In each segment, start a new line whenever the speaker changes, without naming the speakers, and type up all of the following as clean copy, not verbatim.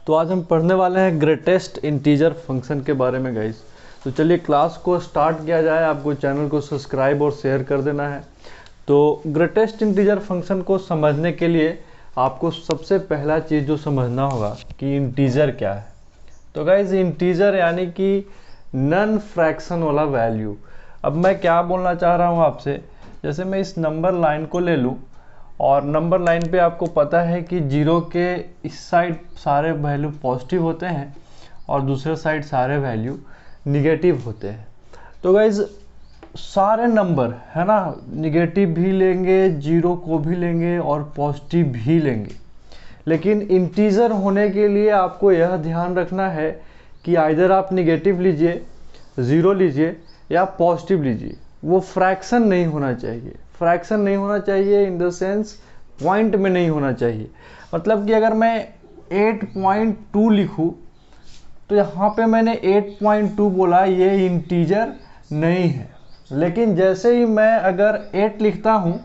तो आज हम पढ़ने वाले हैं ग्रेटेस्ट इंटीजर फंक्शन के बारे में गाइस। तो चलिए क्लास को स्टार्ट किया जाए। आपको चैनल को सब्सक्राइब और शेयर कर देना है। तो ग्रेटेस्ट इंटीजर फंक्शन को समझने के लिए आपको सबसे पहला चीज़ जो समझना होगा कि इंटीजर क्या है। तो गाइस इंटीजर यानी कि नन फ्रैक्शन वाला वैल्यू। अब मैं क्या बोलना चाह रहा हूँ आपसे, जैसे मैं इस नंबर लाइन को ले लूँ और नंबर लाइन पे आपको पता है कि जीरो के इस साइड सारे वैल्यू पॉजिटिव होते हैं और दूसरे साइड सारे वैल्यू निगेटिव होते हैं। तो गाइज सारे नंबर है ना, निगेटिव भी लेंगे, जीरो को भी लेंगे और पॉजिटिव भी लेंगे। लेकिन इंटीजर होने के लिए आपको यह ध्यान रखना है कि आइदर आप निगेटिव लीजिए, ज़ीरो लीजिए या पॉजिटिव लीजिए, वो फ्रैक्शन नहीं होना चाहिए। फ्रैक्शन नहीं होना चाहिए इन द सेंस पॉइंट में नहीं होना चाहिए। मतलब कि अगर मैं 8.2 लिखूँ तो यहाँ पे मैंने 8.2 बोला, ये इंटीजर नहीं है। लेकिन जैसे ही मैं अगर 8 लिखता हूँ,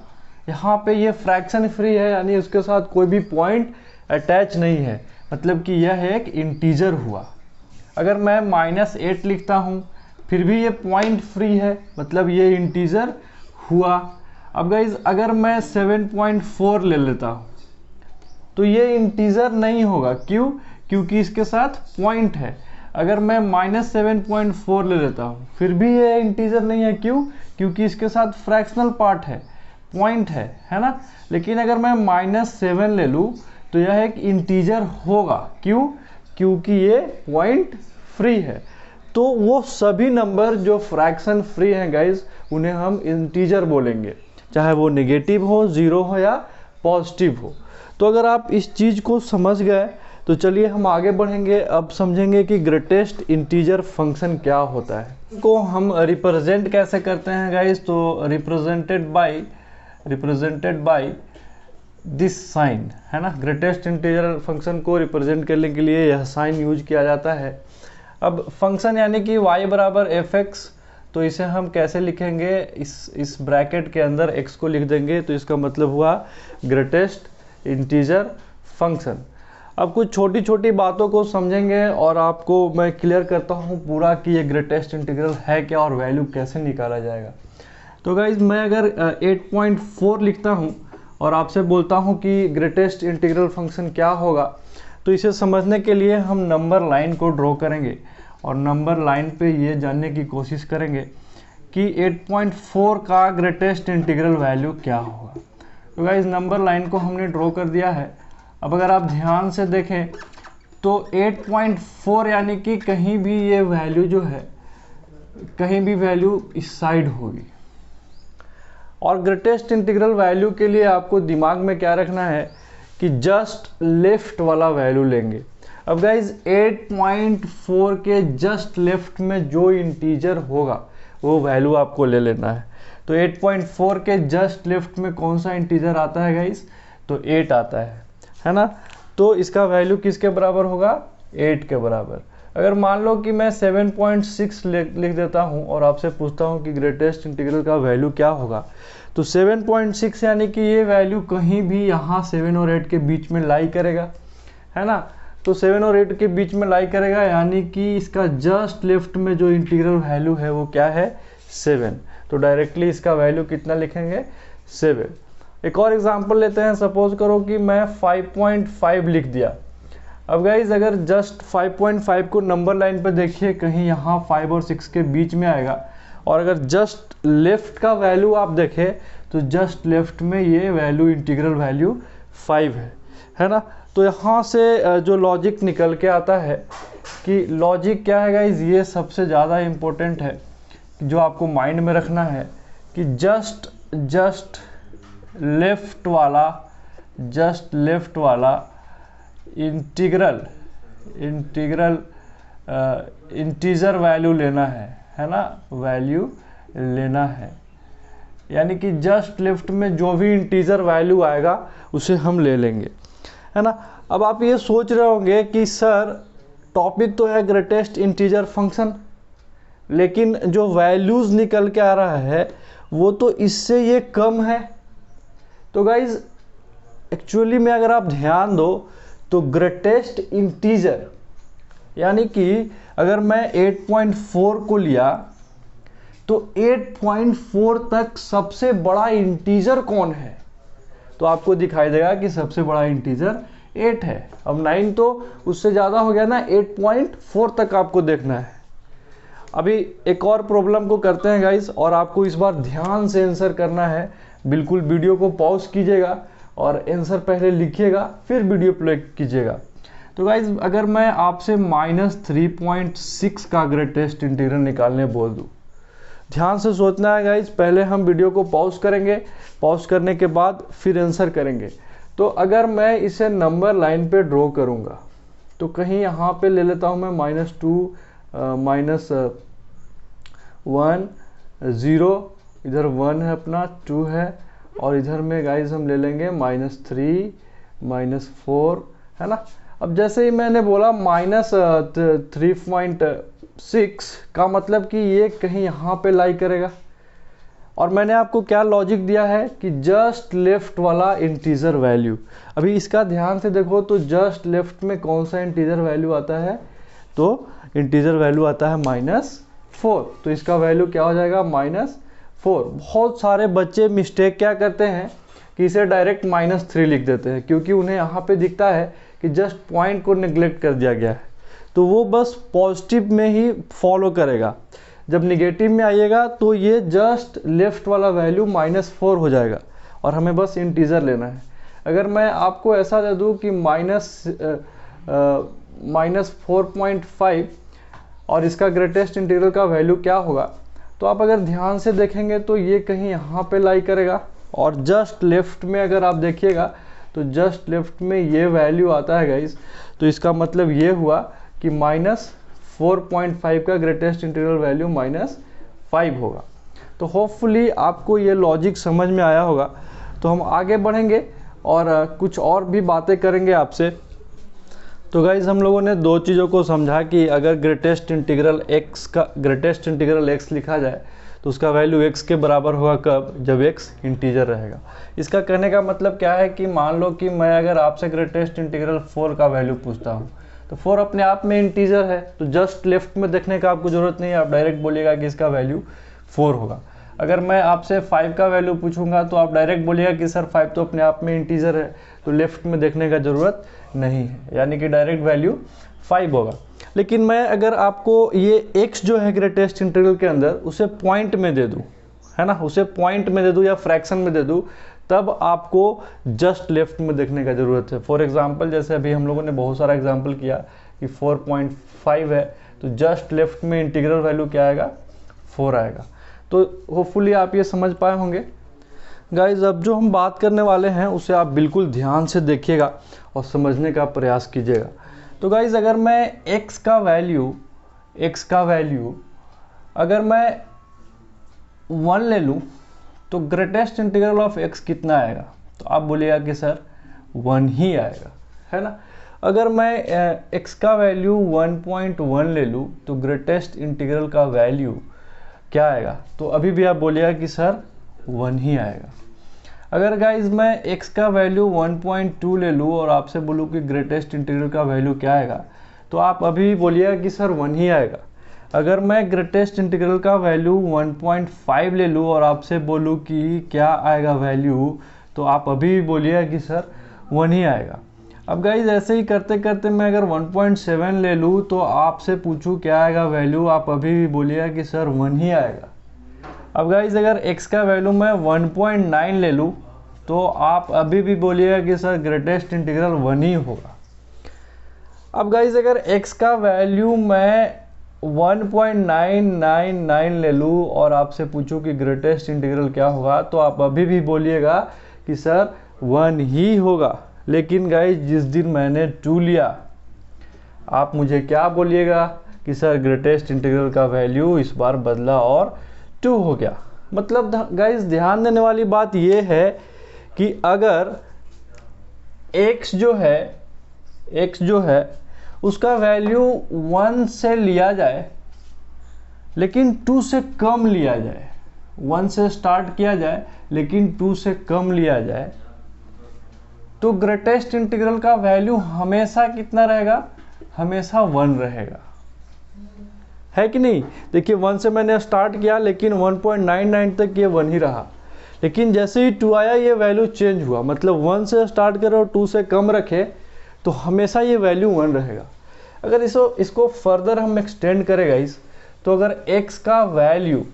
यहाँ पे ये फ्रैक्शन फ्री है, यानी उसके साथ कोई भी पॉइंट अटैच नहीं है, मतलब कि यह एक इंटीजर हुआ। अगर मैं -8 लिखता हूँ फिर भी ये पॉइंट फ्री है, मतलब ये इंटीजर हुआ। अब गाइज अगर मैं 7.4 ले लेता हूँ तो ये इंटीजर नहीं होगा। क्यों? क्योंकि इसके साथ पॉइंट है। अगर मैं -7.4 ले लेता हूँ फिर भी ये इंटीजर नहीं है। क्यों? क्योंकि इसके साथ फ्रैक्शनल पार्ट है, पॉइंट है ना। लेकिन अगर मैं -7 ले लूँ तो यह एक इंटीजर होगा। क्यों? क्योंकि ये पॉइंट फ्री है। तो वो सभी नंबर जो फ्रैक्शन फ्री हैं गाइज, उन्हें हम इंटीजर बोलेंगे, चाहे वो नेगेटिव हो, ज़ीरो हो या पॉजिटिव हो। तो अगर आप इस चीज़ को समझ गए तो चलिए हम आगे बढ़ेंगे। अब समझेंगे कि ग्रेटेस्ट इंटीजर फंक्शन क्या होता है, को हम रिप्रेजेंट कैसे करते हैं गाइज। तो रिप्रेजेंटेड बाय दिस साइन है ना। ग्रेटेस्ट इंटीजर फंक्शन को रिप्रेजेंट करने के लिए यह साइन यूज किया जाता है। अब फंक्शन यानी कि y बराबर fx, तो इसे हम कैसे लिखेंगे, इस ब्रैकेट के अंदर x को लिख देंगे, तो इसका मतलब हुआ ग्रेटेस्ट इंटीजर फंक्शन। अब कुछ छोटी छोटी बातों को समझेंगे और आपको मैं क्लियर करता हूँ पूरा कि ये ग्रेटेस्ट इंटीग्रल है क्या और वैल्यू कैसे निकाला जाएगा। तो गाइज मैं अगर 8.4 लिखता हूँ और आपसे बोलता हूँ कि ग्रेटेस्ट इंटीग्रल फंक्शन क्या होगा, तो इसे समझने के लिए हम नंबर लाइन को ड्रॉ करेंगे और नंबर लाइन पे ये जानने की कोशिश करेंगे कि 8.4 का ग्रेटेस्ट इंटीग्रल वैल्यू क्या होगा। तो गाइस नंबर लाइन को हमने ड्रॉ कर दिया है। अब अगर आप ध्यान से देखें तो 8.4 यानी कि कहीं भी ये वैल्यू जो है, कहीं भी वैल्यू इस साइड होगी। और ग्रेटेस्ट इंटीग्रल वैल्यू के लिए आपको दिमाग में क्या रखना है कि जस्ट लेफ्ट वाला वैल्यू लेंगे। अब गाइज 8.4 के जस्ट लेफ्ट में जो इंटीजर होगा वो वैल्यू आपको ले लेना है। तो 8.4 के जस्ट लेफ्ट में कौन सा इंटीजर आता है गाइज? तो 8 आता है ना। तो इसका वैल्यू किसके बराबर होगा? 8 के बराबर। अगर मान लो कि मैं 7.6 लिख देता हूँ और आपसे पूछता हूँ कि ग्रेटेस्ट इंटीग्रल का वैल्यू क्या होगा, तो 7.6 यानी कि ये वैल्यू कहीं भी यहाँ 7 और 8 के बीच में लाई करेगा, है ना। तो 7 और 8 के बीच में लाई करेगा, यानी कि इसका जस्ट लेफ्ट में जो इंटीग्रल वैल्यू है वो क्या है? 7। तो डायरेक्टली इसका वैल्यू कितना लिखेंगे? 7। एक और एग्जांपल लेते हैं। सपोज करो कि मैं 5.5 लिख दिया। अब गाइज अगर जस्ट 5.5 को नंबर लाइन पे देखिए, कहीं यहाँ 5 और 6 के बीच में आएगा। और अगर जस्ट लेफ्ट का वैल्यू आप देखें तो जस्ट लेफ्ट में ये वैल्यू इंटीग्रल वैल्यू 5 है ना। तो यहाँ से जो लॉजिक निकल के आता है कि लॉजिक क्या है गाइज, ये सबसे ज़्यादा इम्पोर्टेंट है जो आपको माइंड में रखना है कि जस्ट लेफ्ट वाला इंटीजर वैल्यू लेना है ना, वैल्यू लेना है। यानी कि जस्ट लेफ्ट में जो भी इंटीजर वैल्यू आएगा उसे हम ले लेंगे, है ना। अब आप ये सोच रहे होंगे कि सर टॉपिक तो है ग्रेटेस्ट इंटीजर फंक्शन, लेकिन जो वैल्यूज़ निकल के आ रहा है वो तो इससे ये कम है। तो गाइज एक्चुअली में अगर आप ध्यान दो तो ग्रेटेस्ट इंटीजर यानी कि अगर मैं 8.4 को लिया तो 8.4 तक सबसे बड़ा इंटीजर कौन है, तो आपको दिखाई देगा कि सबसे बड़ा इंटीजर 8 है। अब 9 तो उससे ज़्यादा हो गया ना, 8.4 तक आपको देखना है। अभी एक और प्रॉब्लम को करते हैं गाइस, और आपको इस बार ध्यान से आंसर करना है। बिल्कुल वीडियो को पॉज कीजिएगा और आंसर पहले लिखिएगा, फिर वीडियो प्ले कीजिएगा। तो गाइस अगर मैं आपसे -3.6 का ग्रेटेस्ट इंटीग्रल निकालने बोल दूं, ध्यान से सोचना है गाइस। पहले हम वीडियो को पॉज करेंगे, पॉज करने के बाद फिर आंसर करेंगे। तो अगर मैं इसे नंबर लाइन पे ड्रॉ करूंगा तो कहीं यहाँ पे ले लेता हूँ मैं -2 -1 0, इधर 1 है अपना, 2 है, और इधर में गाइस हम ले लेंगे -3 -4, है ना। अब जैसे ही मैंने बोला -3.6 का मतलब कि ये कहीं यहाँ पे लाई करेगा, और मैंने आपको क्या लॉजिक दिया है कि जस्ट लेफ्ट वाला इंटीजर वैल्यू। अभी इसका ध्यान से देखो तो जस्ट लेफ्ट में कौन सा इंटीजर वैल्यू आता है, तो इंटीजर वैल्यू आता है -4, तो इसका वैल्यू क्या हो जाएगा -4। बहुत सारे बच्चे मिस्टेक क्या करते हैं कि इसे डायरेक्ट -3 लिख देते हैं, क्योंकि उन्हें यहाँ पे दिखता है कि जस्ट पॉइंट को नेग्लेक्ट कर दिया गया है, तो वो बस पॉजिटिव में ही फॉलो करेगा। जब निगेटिव में आइएगा तो ये जस्ट लेफ्ट वाला वैल्यू -4 हो जाएगा, और हमें बस इंटीजर लेना है। अगर मैं आपको ऐसा दे दूँ कि -4.5 और इसका ग्रेटेस्ट इंटीग्रल का वैल्यू क्या होगा, तो आप अगर ध्यान से देखेंगे तो ये कहीं यहाँ पे लाई करेगा, और जस्ट लेफ्ट में अगर आप देखिएगा तो जस्ट लेफ्ट में ये वैल्यू आता है गाइस। तो इसका मतलब ये हुआ कि -4.5 का ग्रेटेस्ट इंटीग्रल वैल्यू -5 होगा। तो होपफुली आपको ये लॉजिक समझ में आया होगा। तो हम आगे बढ़ेंगे और कुछ और भी बातें करेंगे आपसे। तो गाइज हम लोगों ने दो चीज़ों को समझा कि अगर ग्रेटेस्ट इंटीग्रल x लिखा जाए तो उसका वैल्यू x के बराबर होगा कब, जब x इंटीजर रहेगा। इसका कहने का मतलब क्या है कि मान लो कि मैं अगर आपसे ग्रेटेस्ट इंटीग्रल 4 का वैल्यू पूछता हूँ, तो 4 अपने आप में इंटीजर है, तो जस्ट लेफ्ट में देखने का आपको ज़रूरत नहीं है, आप डायरेक्ट बोलिएगा कि इसका वैल्यू 4 होगा। अगर मैं आपसे 5 का वैल्यू पूछूंगा तो आप डायरेक्ट बोलिएगा कि सर 5 तो अपने आप में इंटीजर है, तो लेफ्ट में देखने का ज़रूरत नहीं है, यानी कि डायरेक्ट वैल्यू 5 होगा। लेकिन मैं अगर आपको ये x जो है ग्रेटेस्ट इंटीग्रल के अंदर उसे पॉइंट में दे दूँ, है ना, उसे पॉइंट में दे दूँ या फ्रैक्शन में दे दूँ, तब आपको जस्ट लेफ्ट में देखने का ज़रूरत है। फॉर एग्जांपल जैसे अभी हम लोगों ने बहुत सारा एग्जांपल किया कि 4.5 है, तो जस्ट लेफ्ट में इंटीग्रल वैल्यू क्या आएगा, 4 आएगा। तो होपफुली आप ये समझ पाए होंगे गाइज। अब जो हम बात करने वाले हैं उसे आप बिल्कुल ध्यान से देखिएगा और समझने का प्रयास कीजिएगा। तो गाइज अगर मैं x का वैल्यू अगर मैं 1 ले लूँ तो ग्रेटेस्ट इंटीग्रल ऑफ x कितना आएगा, तो आप बोलिएगा कि सर 1 ही आएगा, है ना। अगर मैं x का वैल्यू 1.1 ले लूँ तो ग्रेटेस्ट इंटीग्रल का वैल्यू क्या आएगा, तो अभी भी आप बोलिएगा कि सर 1 ही आएगा। अगर गाइज मैं x का वैल्यू 1.2 ले लूँ और आपसे बोलूँ कि ग्रेटेस्ट इंटीग्रल का वैल्यू क्या आएगा, तो आप अभी भी बोलिएगा कि सर 1 ही आएगा। अगर मैं ग्रेटेस्ट इंटीग्रल का वैल्यू 1.5 ले लूँ और आपसे बोलूँ कि क्या आएगा वैल्यू, तो आप अभी भी बोलिएगा कि सर 1 ही आएगा। अब गाइज ऐसे ही करते करते मैं अगर 1.7 ले लूँ तो आपसे पूछूँ क्या आएगा वैल्यू, आप अभी भी बोलिएगा कि सर 1 ही आएगा। अब गाइज अगर x का वैल्यू मैं 1.9 ले लूँ तो आप अभी भी बोलिएगा कि सर ग्रेटेस्ट इंटीग्रल 1 ही होगा। अब गाइज अगर x का वैल्यू मैं 1.999 ले लूँ और आपसे पूछूं कि ग्रेटेस्ट इंटीग्रल क्या होगा, तो आप अभी भी बोलिएगा कि सर 1 ही होगा। लेकिन गाइज जिस दिन मैंने 2 लिया, आप मुझे क्या बोलिएगा कि सर ग्रेटेस्ट इंटीग्रल का वैल्यू इस बार बदला और 2 हो गया। मतलब गाइज ध्यान देने वाली बात यह है कि अगर x जो है उसका वैल्यू 1 से लिया जाए लेकिन 2 से कम लिया जाए, 1 से स्टार्ट किया जाए लेकिन 2 से कम लिया जाए, तो ग्रेटेस्ट इंटीग्रल का वैल्यू हमेशा कितना रहेगा, हमेशा 1 रहेगा, है कि नहीं। देखिए 1 से मैंने स्टार्ट किया लेकिन 1.99 तक ये 1 ही रहा, लेकिन जैसे ही 2 आया ये वैल्यू चेंज हुआ, मतलब 1 से स्टार्ट करो और 2 से कम रखे तो हमेशा ये वैल्यू 1 रहेगा। अगर इसको फर्दर हम एक्सटेंड करेगा तो अगर x का वैल्यू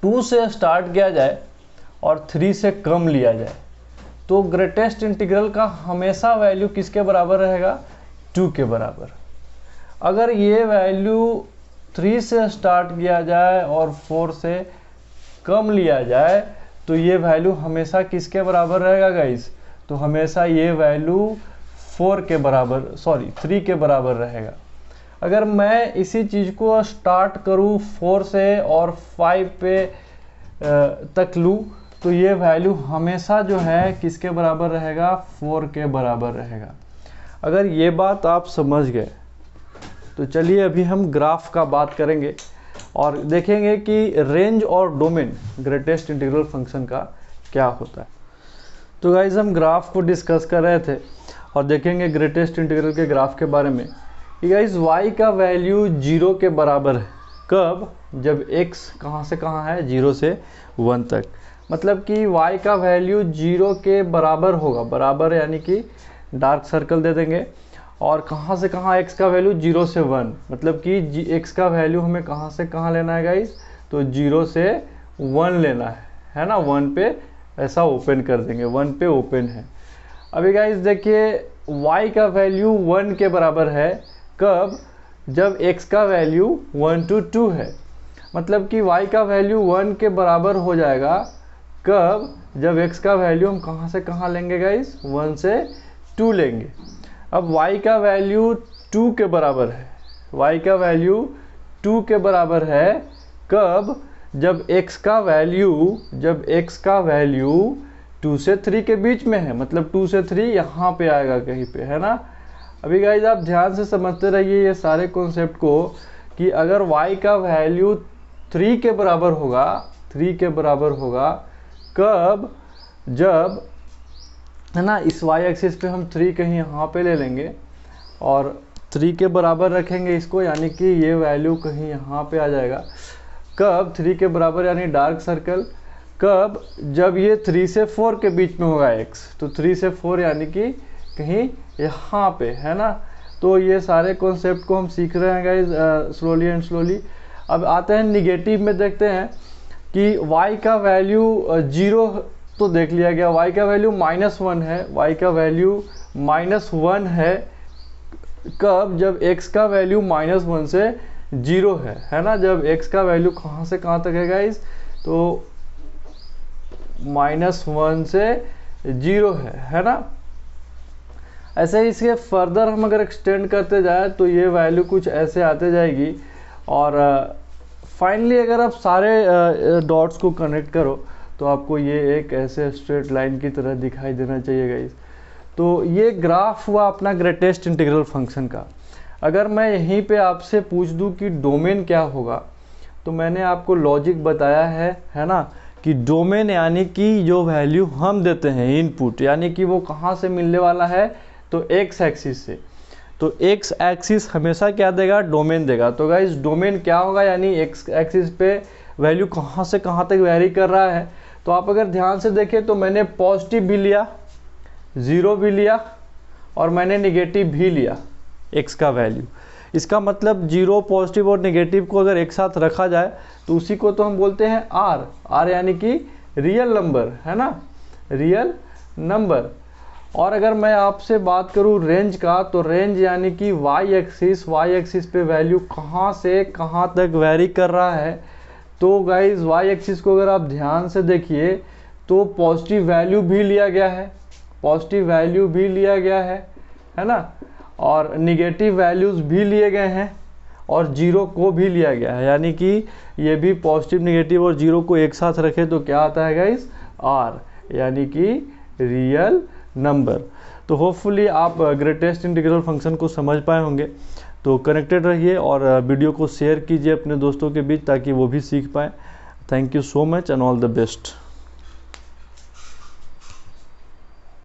2 से स्टार्ट किया जाए और 3 से कम लिया जाए तो ग्रेटेस्ट इंटीग्रल का हमेशा वैल्यू किसके बराबर रहेगा, 2 के बराबर। अगर ये वैल्यू 3 से स्टार्ट किया जाए और 4 से कम लिया जाए तो ये वैल्यू हमेशा किसके बराबर रहेगा गाइस, तो हमेशा ये वैल्यू 3 के बराबर रहेगा। अगर मैं इसी चीज़ को स्टार्ट करूँ 4 से और 5 पे तक लूँ तो ये वैल्यू हमेशा जो है किसके बराबर रहेगा, 4 के बराबर रहेगा। अगर ये बात आप समझ गए तो चलिए अभी हम ग्राफ का बात करेंगे और देखेंगे कि रेंज और डोमेन ग्रेटेस्ट इंटीग्रल फंक्शन का क्या होता है। तो गाइज हम ग्राफ को डिस्कस कर रहे थे और देखेंगे ग्रेटेस्ट इंटीग्रल के ग्राफ के बारे में। गाइज y का वैल्यू 0 के बराबर है, कब, जब x कहाँ से कहाँ है, 0 से 1 तक। मतलब कि y का वैल्यू 0 के बराबर होगा, बराबर यानी कि डार्क सर्कल दे देंगे, और कहाँ से कहाँ x का वैल्यू 0 से 1, मतलब कि x का वैल्यू हमें कहाँ से कहाँ लेना है गाइज, तो 0 से 1 लेना है ना। 1 पे ऐसा ओपन कर देंगे, 1 पे ओपन है। अभी गाइज देखिए y का वैल्यू 1 के बराबर है, कब, जब x का वैल्यू 1 to 2 है। मतलब कि y का वैल्यू 1 के बराबर हो जाएगा, कब, जब x का वैल्यू हम कहाँ से कहाँ लेंगे गाइज, 1 से 2 लेंगे। अब y का वैल्यू 2 के बराबर है, y का वैल्यू 2 के बराबर है, कब, जब x का वैल्यू 2 से 3 के बीच में है, मतलब 2 से 3 यहाँ पे आएगा कहीं पे, है ना। अभी गाइज आप ध्यान से समझते रहिए ये सारे कॉन्सेप्ट को कि अगर y का वैल्यू 3 के बराबर होगा, 3 के बराबर होगा, कब, जब, है ना, इस y एक्सिस पे हम 3 कहीं यहाँ पे ले लेंगे और 3 के बराबर रखेंगे इसको, यानी कि ये वैल्यू कहीं यहाँ पे आ जाएगा। कब, 3 के बराबर यानी डार्क सर्कल, कब, जब ये 3 से 4 के बीच में होगा x, तो 3 से 4 यानी कि कहीं यहाँ पे, है ना। तो ये सारे कॉन्सेप्ट को हम सीख रहे हैं गाइज स्लोली एंड स्लोली। अब आते हैं निगेटिव में, देखते हैं कि y का वैल्यू 0 तो देख लिया गया, y का वैल्यू -1 है, y का वैल्यू -1 है, कब, जब x का वैल्यू -1 से 0 है ना। जब x का वैल्यू कहाँ से कहाँ तक है गाइज, तो -1 से 0 है ना। ऐसे ही इसके फर्दर हम अगर एक्सटेंड करते जाए तो ये वैल्यू कुछ ऐसे आते जाएगी, और फाइनली अगर आप सारे डॉट्स को कनेक्ट करो तो आपको ये एक ऐसे स्ट्रेट लाइन की तरह दिखाई देना चाहिए गाइस। तो ये ग्राफ हुआ अपना ग्रेटेस्ट इंटीग्रल फंक्शन का। अगर मैं यहीं पे आपसे पूछ दूं कि डोमेन क्या होगा, तो मैंने आपको लॉजिक बताया है ना, कि डोमेन यानी कि जो वैल्यू हम देते हैं इनपुट, यानी कि वो कहाँ से मिलने वाला है, तो एक्स एक्सिस से। तो एक्स एक्सिस हमेशा क्या देगा, डोमेन देगा। तो गाइस डोमेन क्या होगा, यानी एक्स एक्सिस पे वैल्यू कहाँ से कहाँ तक वेरी कर रहा है। तो आप अगर ध्यान से देखें तो मैंने पॉजिटिव भी लिया, 0 भी लिया, और मैंने नेगेटिव भी लिया एक्स का वैल्यू। इसका मतलब 0, पॉजिटिव और नेगेटिव को अगर एक साथ रखा जाए तो उसी को तो हम बोलते हैं आर यानी कि रियल नंबर, है ना, रियल नंबर। और अगर मैं आपसे बात करूं रेंज का, तो रेंज यानी कि वाई एक्सिस पे वैल्यू कहां से कहां तक वेरी कर रहा है। तो गाइज वाई एक्सिस को अगर आप ध्यान से देखिए तो पॉजिटिव वैल्यू भी लिया गया है, पॉजिटिव वैल्यू भी लिया गया है ना, और निगेटिव वैल्यूज़ भी लिए गए हैं, और 0 को भी लिया गया है। यानी कि ये भी पॉजिटिव, निगेटिव और 0 को एक साथ रखे तो क्या आता है गाइज, आर, यानी कि रियल नंबर। तो होपफुली आप ग्रेटेस्ट इंटीग्रल फंक्शन को समझ पाए होंगे। तो कनेक्टेड रहिए और वीडियो को शेयर कीजिए अपने दोस्तों के बीच ताकि वो भी सीख पाए। Thank you so much and all the best.